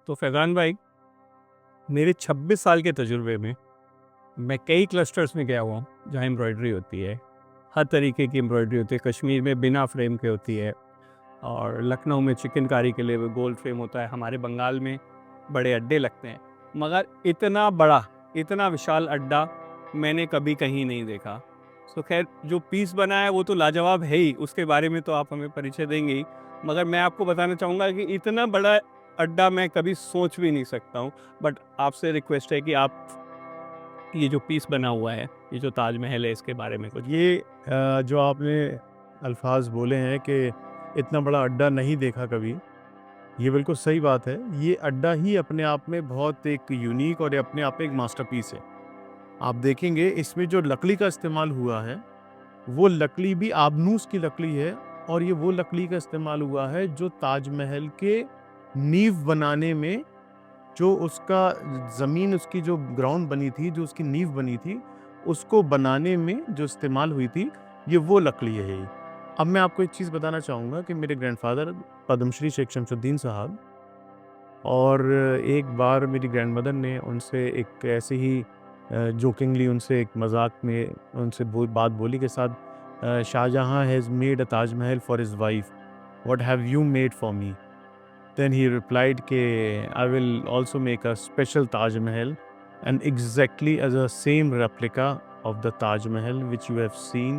तो फैज़ान भाई, मेरे 26 साल के तजुर्बे में मैं कई क्लस्टर्स में गया हुआ हूँ जहाँ एम्ब्रॉयडरी होती है। हर तरीके की एम्ब्रॉयडरी होती है। कश्मीर में बिना फ्रेम के होती है, और लखनऊ में चिकनकारी के लिए वो गोल्ड फ्रेम होता है। हमारे बंगाल में बड़े अड्डे लगते हैं, मगर इतना बड़ा, इतना विशाल अड्डा मैंने कभी कहीं नहीं देखा। सो खैर, जो पीस बना है वो तो लाजवाब है ही, उसके बारे में तो आप हमें परिचय देंगे ही। मगर मैं आपको बताना चाहूँगा कि इतना बड़ा अड्डा मैं कभी सोच भी नहीं सकता हूँ। बट आपसे रिक्वेस्ट है कि आप ये जो पीस बना हुआ है, ये जो ताजमहल है, इसके बारे में कुछ। ये जो आपने अल्फाज बोले हैं कि इतना बड़ा अड्डा नहीं देखा कभी, ये बिल्कुल सही बात है। ये अड्डा ही अपने आप में बहुत एक यूनिक और अपने आप में एक मास्टरपीस है। आप देखेंगे इसमें जो लकड़ी का इस्तेमाल हुआ है, वो लकड़ी भी आबनूस की लकड़ी है, और ये वो लकड़ी का इस्तेमाल हुआ है जो ताजमहल के नींव बनाने में, जो उसका ज़मीन, उसकी जो ग्राउंड बनी थी, जो उसकी नींव बनी थी, उसको बनाने में जो इस्तेमाल हुई थी, ये वो लकड़ी है ये। अब मैं आपको एक चीज़ बताना चाहूँगा कि मेरे ग्रैंडफ़ादर पद्मश्री शेख शमसुद्दीन साहब, और एक बार मेरी ग्रैंडमदर ने उनसे एक ऐसे ही जोकिंगली उनसे एक मज़ाक में उनसे बात बोली के साथ, Shahjahan has made a Taj Mahal for his wife, what have you made for me? Then he replied ke I will also make a special Taj Mahal, and exactly as a same replica of the Taj Mahal which you have seen,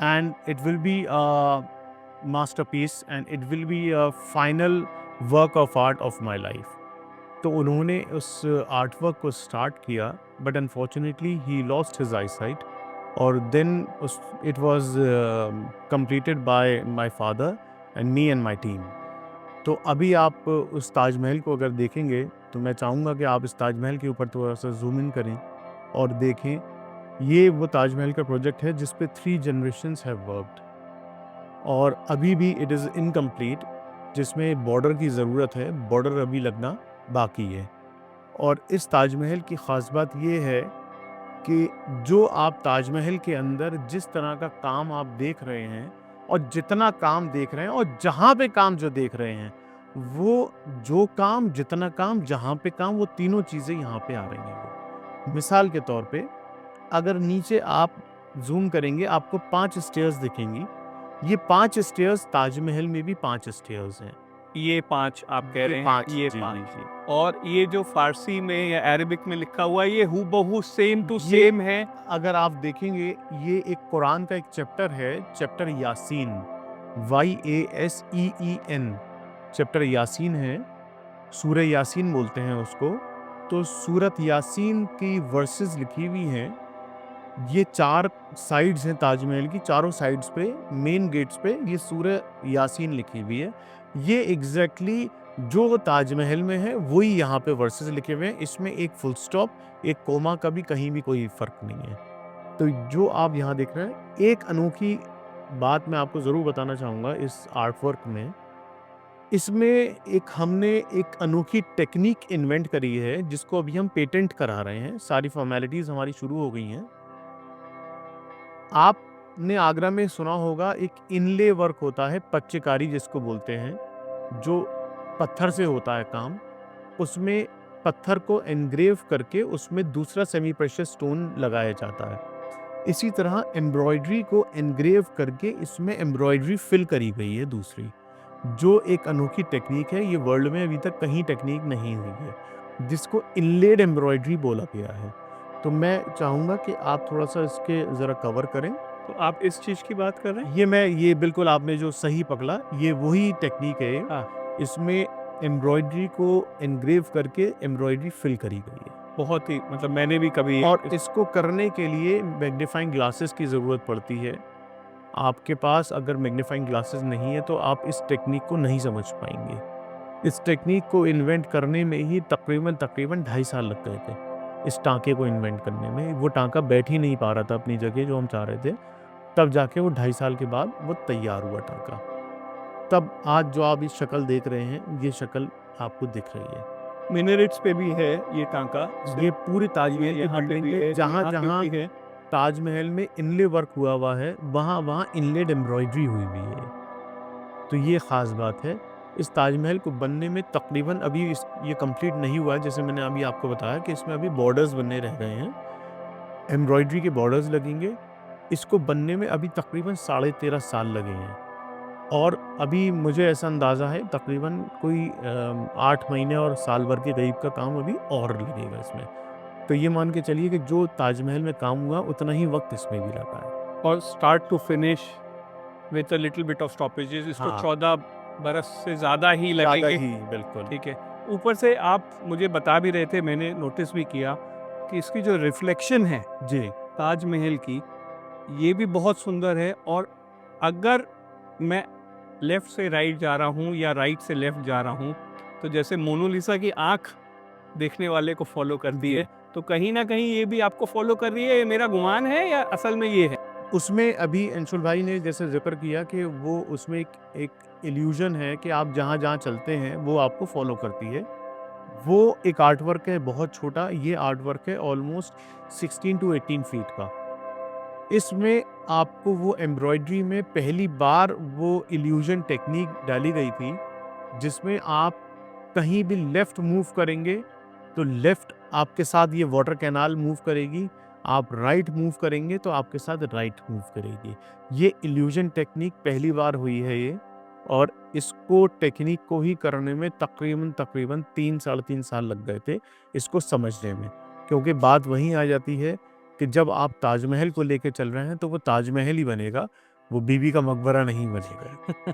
and it will be a masterpiece and it will be a final work of art of my life. तो उन्होंने उस art work को start किया, but unfortunately he lost his eyesight, और then it was completed by my father and me and my team. तो अभी आप उस ताजमहल को अगर देखेंगे, तो मैं चाहूँगा कि आप इस ताजमहल के ऊपर थोड़ा-सा ज़ूम इन करें और देखें। ये वो ताजमहल का प्रोजेक्ट है जिस पे 3 जनरेशंस हैव वर्क्ड, और अभी भी इट इज़ इनकम्प्लीट, जिसमें बॉर्डर की ज़रूरत है, बॉर्डर अभी लगना बाकी है। और इस ताजमहल की ख़ास बात ये है कि जो आप ताजमहल के अंदर जिस तरह का काम आप देख रहे हैं, और जितना काम देख रहे हैं, और जहाँ पे काम जो देख रहे हैं, वो जो काम, जितना काम, जहाँ पे काम, वो तीनों चीज़ें यहाँ पे आ रही हैं वो। मिसाल के तौर पे अगर नीचे आप ज़ूम करेंगे, आपको 5 स्टेयर्स दिखेंगी। ये 5 स्टेयर्स ताजमहल में भी 5 स्टेयर्स हैं। ये 5 आप कह ये रहे हैं, 5, ये जी, 5। जी, जी। और ये जो फ़ारसी में या अरबिक में लिखा हुआ है, ये हूबहू सेम टू ये सेम है। अगर आप देखेंगे, ये एक कुरान का एक चैप्टर है, chapter Yasin, YASEEN, chapter Yasin है, सूरह यासीन बोलते हैं उसको। तो सूरत यासीन की वर्सेस लिखी हुई हैं। ये 4 साइड्स हैं ताजमहल की, चारों साइड्स पे मेन गेट्स पे ये सूरह यासीन लिखी हुई है। ये एग्जैक्टली जो ताजमहल में है वही यहाँ पे वर्सेस लिखे हुए हैं। इसमें एक फुल स्टॉप, एक कोमा का भी कहीं भी कोई फर्क नहीं है। तो जो आप यहाँ देख रहे हैं, एक अनोखी बात मैं आपको ज़रूर बताना चाहूँगा इस आर्ट वर्क में। इसमें हमने एक अनोखी टेक्निक इन्वेंट करी है, जिसको अभी हम पेटेंट करा रहे हैं। सारी फॉर्मेलिटीज़ हमारी शुरू हो गई हैं। आपने आगरा में सुना होगा, एक इनले वर्क होता है, पच्चीकारी जिसको बोलते हैं, जो पत्थर से होता है काम। उसमें पत्थर को एनग्रेव करके उसमें दूसरा सेमी प्रेशियस स्टोन लगाया जाता है। इसी तरह एम्ब्रॉयडरी को एनग्रेव करके इसमें एम्ब्रॉयडरी फिल करी गई है दूसरी, जो एक अनोखी टेक्निक है। ये वर्ल्ड में अभी तक कहीं टेक्निक नहीं हुई है, जिसको इनलेड एम्ब्रॉयडरी बोला गया है। तो मैं चाहूँगा कि आप थोड़ा-सा इसके ज़रा कवर करें। तो आप इस चीज़ की बात कर रहे हैं? ये बिल्कुल आपने जो सही पकड़ा, ये वही टेक्निक है। हाँ, इसमें एम्ब्रॉयडरी को एनग्रेव करके एम्ब्रॉयडरी फिल करी गई है। बहुत ही, मतलब मैंने भी कभी और इसको करने के लिए मैग्नीफाइंग ग्लासेस की ज़रूरत पड़ती है। आपके पास अगर मैग्नीफाइंग ग्लासेस नहीं है, तो आप इस टेक्निक को नहीं समझ पाएँगे। इस टेक्निक को इन्वेंट करने में ही तकरीबन 2.5 साल लग गए थे, इस टाँके को इन्वेंट करने में। वो टाँका बैठ ही नहीं पा रहा था अपनी जगह जो हम चाह रहे थे। तब जाके वो 2.5 साल के बाद वो तैयार हुआ टाँका। तब आज जो आप इस शक्ल देख रहे हैं, ये शक्ल आपको दिख रही है। मिनरेट्स पे भी है ये टाँका। ये पूरे ताजमहल की यहाँ पे बिल्डिंग भी पे है, यहाँ पे जहाँ-जहाँ भी है। ताजमहल में इनले वर्क हुआ हुआ है, वहाँ-वहाँ इनलेड एम्ब्रॉयडरी हुई हुई है। तो ये ख़ास बात है। इस ताजमहल को बनने में तकरीबन अभी ये कंप्लीट नहीं हुआ है, जैसे मैंने अभी आपको बताया कि इसमें अभी बॉर्डर्स बनने रह गए हैं, एम्ब्रॉयडरी के बॉर्डर्स लगेंगे। इसको बनने में अभी तकरीबन 13.5 साल लगे हैं और अभी मुझे ऐसा अंदाज़ा है तकरीबन कोई 8 महीने और साल भर के करीब का काम अभी और लगेगा इसमें। तो ये मान के चलिए कि जो ताजमहल में काम हुआ उतना ही वक्त इसमें भी लगा है। और start to finish with a little bit of stoppages इसको हाँ। 14 बरस से ज़्यादा ही ज़्यादा लगेंगे। ही, बिल्कुल। ठीक है। ऊपर से आप मुझे बता भी रहे थे, मैंने नोटिस भी किया कि इसकी जो रिफ्लेक्शन है जी। ताजमहल की, ये भी बहुत सुंदर है। और अगर मैं लेफ़्ट से राइट जा रहा हूँ या राइट से लेफ़्ट जा रहा हूँ, तो जैसे मोनालिसा की आँख देखने वाले को फ़ॉलो करती है, तो कहीं न कहीं ये भी आपको फ़ॉलो कर रही है, ये मेरा गुमान है या असल में ये है? उसमें अभी अंशुल भाई ने जैसे ज़िक्र किया कि वो उसमें एक इल्यूज़न है कि आप जहाँ-जहाँ चलते हैं, वो आपको फ़ॉलो करती है। वो एक आर्ट वर्क है बहुत छोटा, ये आर्ट वर्क है ऑलमोस्ट 16 टू 18 फीट का। इसमें आपको वो एम्ब्रॉयडरी में पहली बार वो इल्यूज़न टेक्नीक डाली गई थी, जिसमें आप कहीं भी लेफ़्ट मूव करेंगे, तो लेफ़्ट आपके साथ ये वाटर कैनाल मूव करेगी, आप राइट मूव करेंगे तो आपके साथ राइट मूव करेगी। ये इल्यूज़न टेक्नीक पहली बार हुई है ये और इसको टेक्नीक को ही करने में तकरीबन 3 साढ़े 3 साल लग गए थे इसको समझने में। क्योंकि बात वहीं आ जाती है कि जब आप ताजमहल को लेके चल रहे हैं तो वो ताजमहल ही बनेगा, वो बीबी का मकबरा नहीं बनेगा।